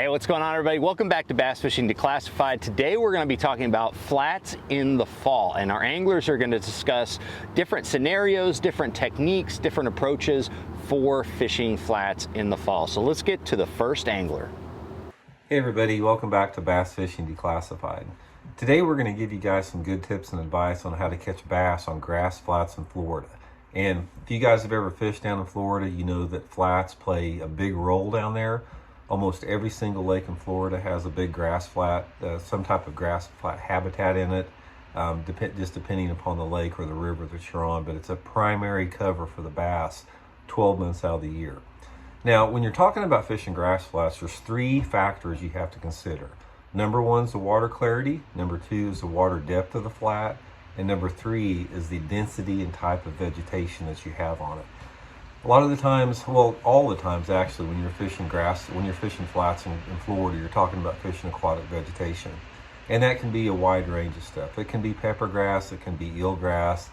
Hey, what's going on, everybody? Welcome back to Bass Fishing Declassified. Today we're going to be talking about flats in the fall, and our anglers are going to discuss different scenarios, different techniques, different approaches for fishing flats in the fall. So let's get to the first angler. Hey everybody, welcome back to Bass Fishing Declassified. Today we're going to give you guys some good tips and advice on how to catch bass on grass flats in Florida. And if you guys have ever fished down in Florida, you know that flats play a big role down there. Almost every single lake in Florida has a big grass flat, some type of grass flat habitat in it, just depending upon the lake or the river that you're on, but it's a primary cover for the bass 12 months out of the year. Now, when you're talking about fishing grass flats, there's three factors you have to consider. Number one is the water clarity, number two is the water depth of the flat, and number three is the density and type of vegetation that you have on it. A lot of the times, well, all the times actually, when you're fishing flats in Florida, you're talking about fishing aquatic vegetation. And that can be a wide range of stuff. It can be pepper grass, it can be eelgrass,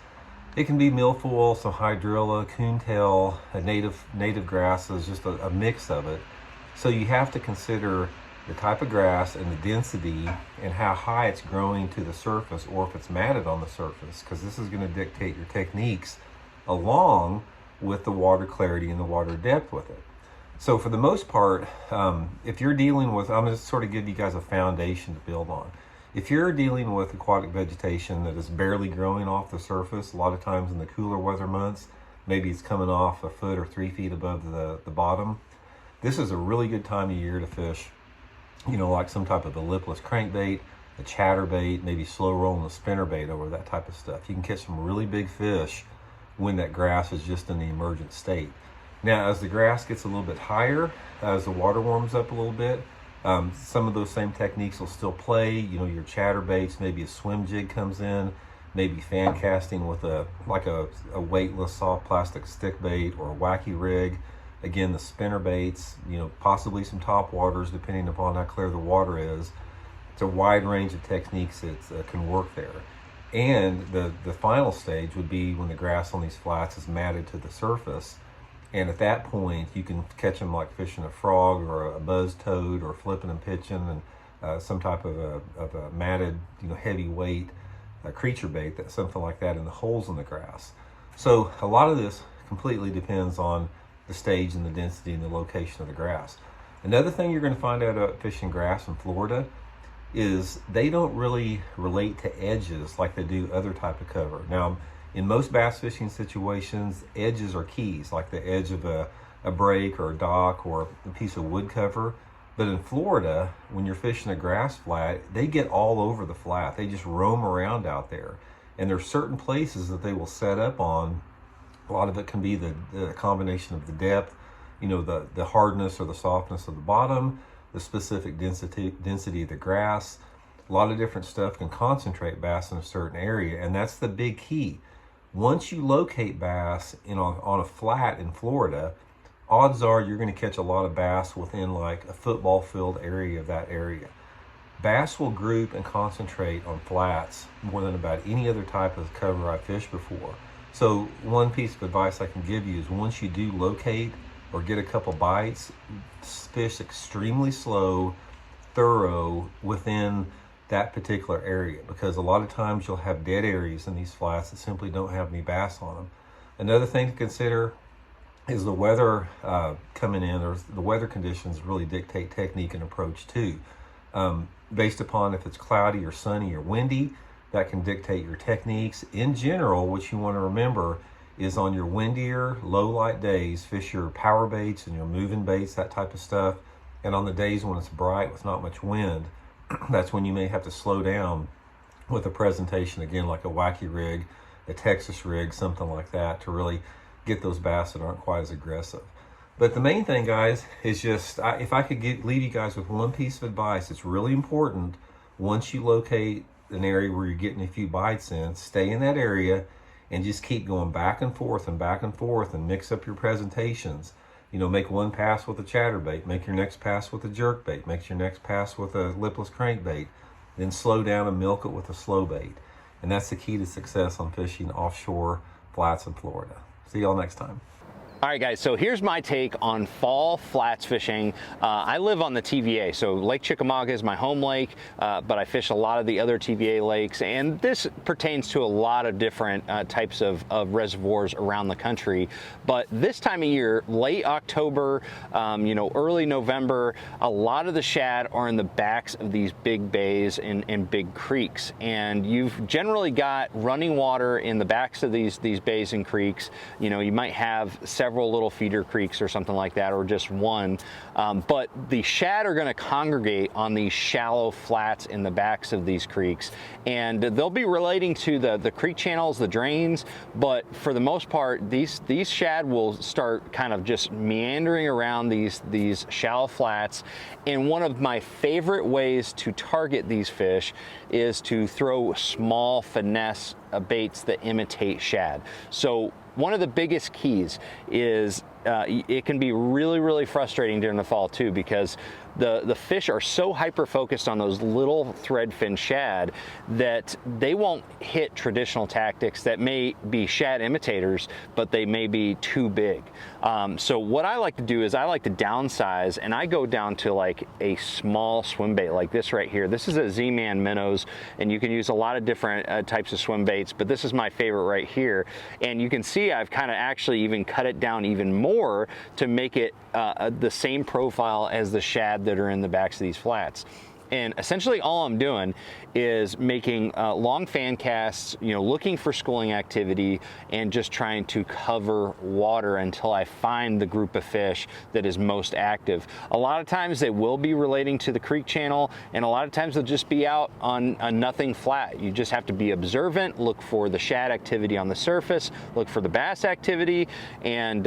it can be milfoil, some hydrilla, coontail, native grasses, just a mix of it. So you have to consider the type of grass and the density and how high it's growing to the surface, or if it's matted on the surface, because this is going to dictate your techniques along with the water clarity and the water depth with it. So for the most part, if you're dealing with, I'm going to sort of give you guys a foundation to build on. If you're dealing with aquatic vegetation that is barely growing off the surface, a lot of times in the cooler weather months, maybe it's coming off a foot or 3 feet above the bottom, this is a really good time of year to fish, you know, like some type of a lipless crankbait, a chatterbait, maybe slow rolling a spinnerbait over that type of stuff. You can catch some really big fish when that grass is just in the emergent state. Now, as the grass gets a little bit higher, as the water warms up a little bit, some of those same techniques will still play. You know, your chatterbaits, maybe a swim jig comes in, maybe fan casting with a weightless soft plastic stick bait or a wacky rig. Again, the spinner baits, you know, possibly some top waters depending upon how clear the water is. It's a wide range of techniques that can work there. And the final stage would be when the grass on these flats is matted to the surface. And at that point, you can catch them like fishing a frog or a buzz toad, or flipping and pitching, and some type of a matted, you know, heavy weight creature bait, something like that, in the holes in the grass. So a lot of this completely depends on the stage and the density and the location of the grass. Another thing you're going to find out about fishing grass in Florida is they don't really relate to edges like they do other type of cover. Now, in most bass fishing situations, edges are keys, like the edge of a break or a dock or a piece of wood cover. But in Florida, when you're fishing a grass flat, they get all over the flat. They just roam around out there. And there's certain places that they will set up on. A lot of it can be the combination of the depth, you know, the hardness or the softness of the bottom, the specific density of the grass. A lot of different stuff can concentrate bass in a certain area, and that's the big key. Once you locate bass on a flat in Florida, odds are you're going to catch a lot of bass within like a football field area of that area. Bass will group and concentrate on flats more than about any other type of cover I've fished before. So one piece of advice I can give you is, once you do locate or get a couple bites, fish extremely slow, thorough within that particular area, because a lot of times you'll have dead areas in these flats that simply don't have any bass on them. Another thing to consider is the weather coming in, or the weather conditions really dictate technique and approach too. Based upon if it's cloudy or sunny or windy, that can dictate your techniques. In general, what you want to remember is, on your windier, low light days, fish your power baits and your moving baits, that type of stuff. And on the days when it's bright with not much wind, that's when you may have to slow down with a presentation, again, like a wacky rig, a Texas rig, something like that, to really get those bass that aren't quite as aggressive. But the main thing, guys, is just, if I could leave you guys with one piece of advice, it's really important, once you locate an area where you're getting a few bites in, stay in that area and just keep going back and forth and mix up your presentations. You know, make one pass with a chatterbait, make your next pass with a jerkbait, make your next pass with a lipless crankbait, then slow down and milk it with a slow bait. And that's the key to success on fishing offshore flats in Florida. See y'all next time. All right, guys, so here's my take on fall flats fishing. I live on the TVA, so Lake Chickamauga is my home lake, but I fish a lot of the other TVA lakes, and this pertains to a lot of different types of reservoirs around the country. But this time of year, late October, early November, a lot of the shad are in the backs of these big bays and big creeks, and you've generally got running water in the backs of these bays and creeks. You might have several little feeder creeks or something like that, or just one, but the shad are going to congregate on these shallow flats in the backs of these creeks, and they'll be relating to the creek channels, the drains, but for the most part these shad will start kind of just meandering around these shallow flats. And one of my favorite ways to target these fish is to throw small finesse baits that imitate shad. So one of the biggest keys is it can be really frustrating during the fall too, because the fish are so hyper focused on those little threadfin shad that they won't hit traditional tactics that may be shad imitators, but they may be too big. So what I like to do is I like to downsize, and I go down to like a small swim bait like this right here. This is a Z-Man minnows, and you can use a lot of different types of swim baits, but this is my favorite right here. And you can see I've kind of actually even cut it down even more to make it the same profile as the shad that are in the backs of these flats. And essentially all I'm doing is making long fan casts, looking for schooling activity, and just trying to cover water until I find the group of fish that is most active. A lot of times they will be relating to the creek channel, and a lot of times they'll just be out on a nothing flat. You just have to be observant, look for the shad activity on the surface, look for the bass activity, and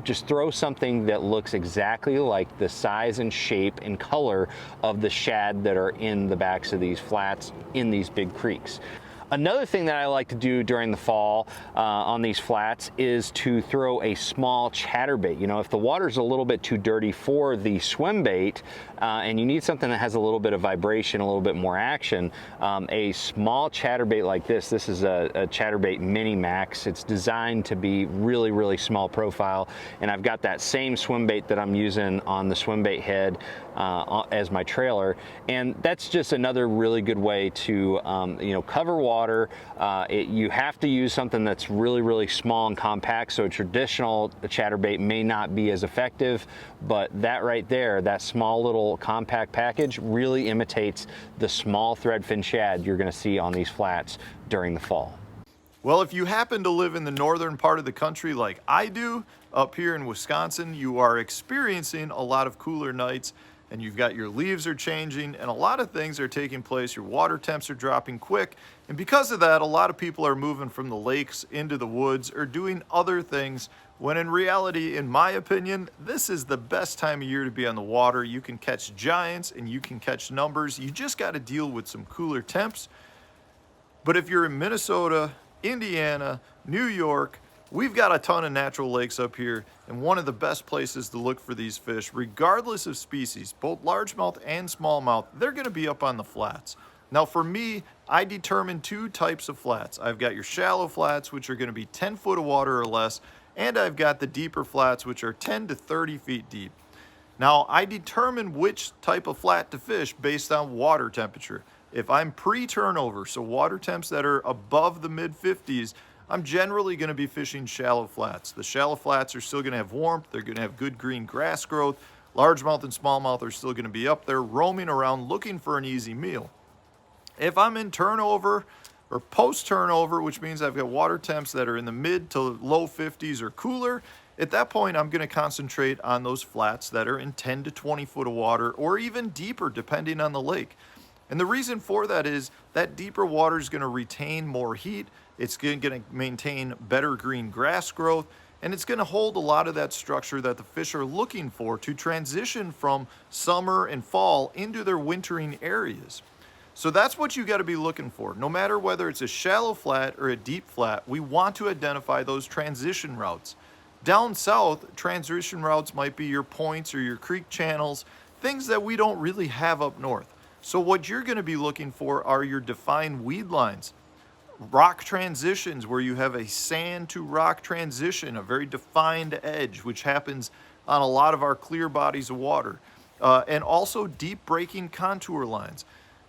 just throw something that looks exactly like the size and shape and color of the shad that are in the backs of these flats in these big creeks. Another thing that I like to do during the fall on these flats is to throw a small chatterbait. If the water's a little bit too dirty for the swim bait and you need something that has a little bit of vibration, a little bit more action, a small chatterbait like this is a chatterbait mini max. It's designed to be really small profile, and I've got that same swim bait that I'm using on the swim bait head as my trailer, and that's just another really good way to cover water. You have to use something that's really small and compact, so a traditional chatterbait may not be as effective, but that right there, that small little compact package, really imitates the small threadfin shad you're going to see on these flats during the fall. Well, if you happen to live in the northern part of the country like I do, up here in Wisconsin, you are experiencing a lot of cooler nights, and you've got your leaves are changing, and a lot of things are taking place. Your water temps are dropping quick, and because of that, a lot of people are moving from the lakes into the woods or doing other things, when in reality, in my opinion, this is the best time of year to be on the water. You can catch giants and you can catch numbers. You just got to deal with some cooler temps. But if you're in Minnesota, Indiana, New York, we've got a ton of natural lakes up here, and one of the best places to look for these fish, regardless of species, both largemouth and smallmouth, they're going to be up on the flats. Now for me, I determine two types of flats. I've got your shallow flats, which are going to be 10 foot of water or less, and I've got the deeper flats, which are 10 to 30 feet deep. Now I determine which type of flat to fish based on water temperature. If I'm pre-turnover, so water temps that are above the mid-50s, I'm generally going to be fishing shallow flats. The shallow flats are still going to have warmth. They're going to have good green grass growth. Largemouth and smallmouth are still going to be up there roaming around looking for an easy meal. If I'm in turnover or post-turnover, which means I've got water temps that are in the mid to low 50s or cooler, at that point I'm going to concentrate on those flats that are in 10 to 20 foot of water, or even deeper depending on the lake. And the reason for that is that deeper water is going to retain more heat. It's going to maintain better green grass growth, and it's going to hold a lot of that structure that the fish are looking for to transition from summer and fall into their wintering areas. So that's what you got to be looking for. No matter whether it's a shallow flat or a deep flat, we want to identify those transition routes. Down south, transition routes might be your points or your creek channels, things that we don't really have up north. So what you're going to be looking for are your defined weed lines. rock transitions where you have a sand to rock transition, a very defined edge, which happens on a lot of our clear bodies of water, and also deep breaking contour lines.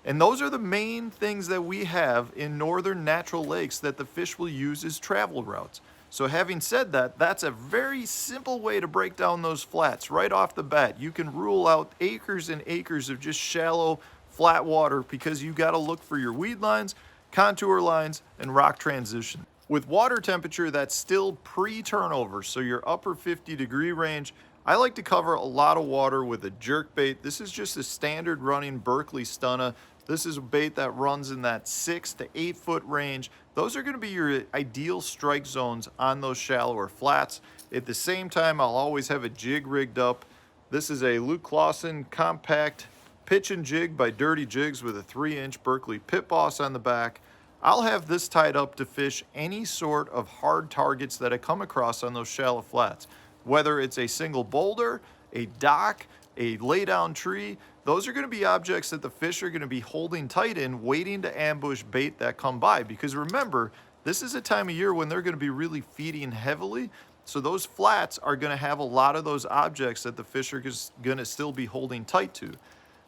And those are the main things that we have in northern natural lakes that the fish will use as travel routes. So having said that, that's a very simple way to break down those flats right off the bat. You can rule out acres and acres of just shallow, flat water because you got to look for your weed lines, contour lines, and rock transition. With water temperature that's still pre-turnover, so your upper 50-degree range, I like to cover a lot of water with a jerk bait. This is just a standard running Berkeley stunner. This is a bait that runs in that 6 to 8 foot range. Those are going to be your ideal strike zones on those shallower flats. At the same time, I'll always have a jig rigged up. This is a Luke Clausen compact pitch and jig by Dirty Jigs with a 3-inch Berkeley pit boss on the back. I'll have this tied up to fish any sort of hard targets that I come across on those shallow flats. Whether it's a single boulder, a dock, a lay down tree, those are going to be objects that the fish are going to be holding tight in, waiting to ambush bait that come by. Because remember, this is a time of year when they're going to be really feeding heavily. So those flats are going to have a lot of those objects that the fish are going to still be holding tight to.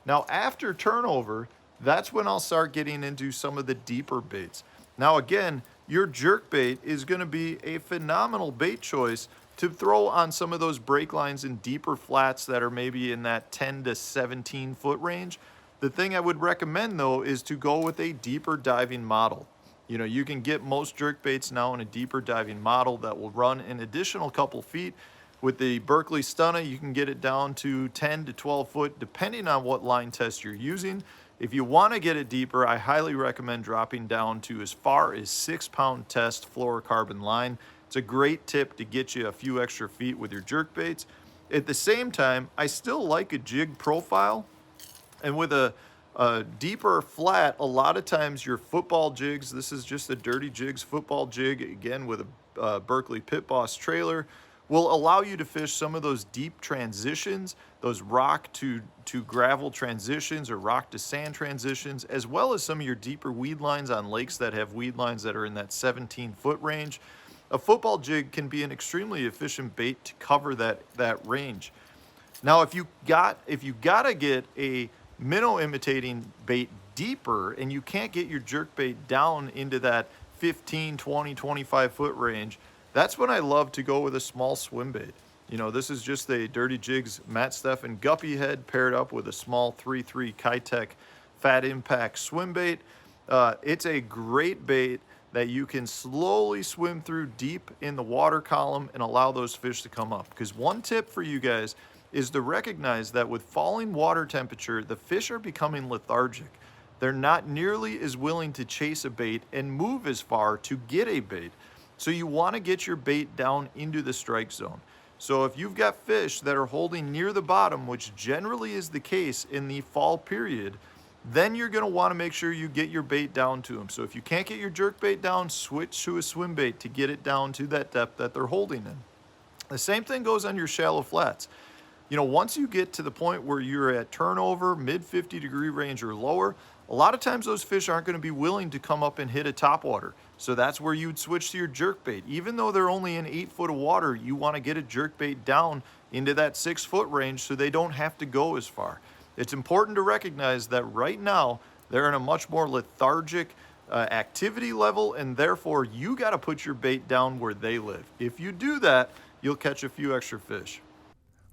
Now, after turnover, that's when I'll start getting into some of the deeper baits. Now, again, your jerk bait is going to be a phenomenal bait choice to throw on some of those break lines in deeper flats that are maybe in that 10 to 17 foot range. The thing I would recommend though is to go with a deeper diving model. You know, you can get most jerk baits now in a deeper diving model that will run an additional couple feet. With the Berkeley stunner, you can get it down to 10 to 12 foot depending on what line test you're using. If you want to get it deeper, I highly recommend dropping down to as far as 6-pound test fluorocarbon line. It's a great tip to get you a few extra feet with your jerk baits. At the same time, I still like a jig profile. And with a deeper flat, a lot of times your football jigs, this is just a Dirty Jigs football jig, again with a Berkeley Pit Boss trailer, will allow you to fish some of those deep transitions, those rock to gravel transitions or rock to sand transitions, as well as some of your deeper weed lines on lakes that have weed lines that are in that 17-foot range. A football jig can be an extremely efficient bait to cover that range. Now, if you gotta get a minnow imitating bait deeper and you can't get your jerk bait down into that 15, 20, 25 foot range, that's when I love to go with a small swim bait. You know, this is just a Dirty Jigs Matt Stefan guppy head paired up with a small 3.3 Kitech Fat Impact swim bait. It's a great bait that you can slowly swim through deep in the water column and allow those fish to come up. Because one tip for you guys is to recognize that with falling water temperature, the fish are becoming lethargic. They're not nearly as willing to chase a bait and move as far to get a bait. So you want to get your bait down into the strike zone. So if you've got fish that are holding near the bottom, which generally is the case in the fall period, then you're going to want to make sure you get your bait down to them. So if you can't get your jerk bait down, switch to a swim bait to get it down to that depth that they're holding in. The same thing goes on your shallow flats. You know, once you get to the point where you're at turnover, mid 50-degree range or lower, a lot of times those fish aren't going to be willing to come up and hit a topwater. So that's where you'd switch to your jerk bait. Even though they're only in 8 foot of water, you want to get a jerk bait down into that 6 foot range so they don't have to go as far. It's important to recognize that right now they're in a much more lethargic activity level, and therefore you got to put your bait down where they live. If you do that, you'll catch a few extra fish.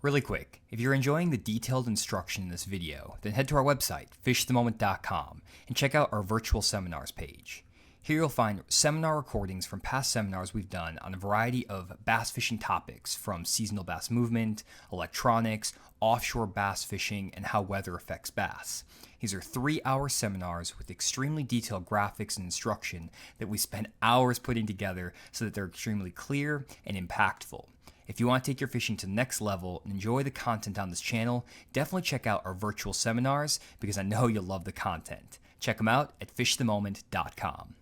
Really quick, if you're enjoying the detailed instruction in this video, then head to our website, fishthemoment.com, and check out our virtual seminars page. Here you'll find seminar recordings from past seminars we've done on a variety of bass fishing topics, from seasonal bass movement, electronics, offshore bass fishing, and how weather affects bass. These are 3-hour seminars with extremely detailed graphics and instruction that we spend hours putting together so that they're extremely clear and impactful. If you want to take your fishing to the next level and enjoy the content on this channel, definitely check out our virtual seminars because I know you'll love the content. Check them out at fishthemoment.com.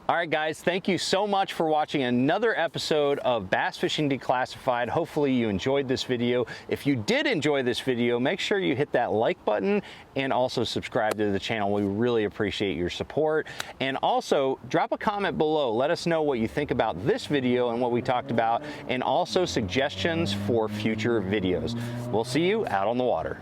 All right, guys, thank you so much for watching another episode of Bass Fishing Declassified. Hopefully you enjoyed this video. If you did enjoy this video, make sure you hit that like button and also subscribe to the channel. We really appreciate your support. And also drop a comment below. Let us know what you think about this video and what we talked about, and also suggestions for future videos. We'll see you out on the water.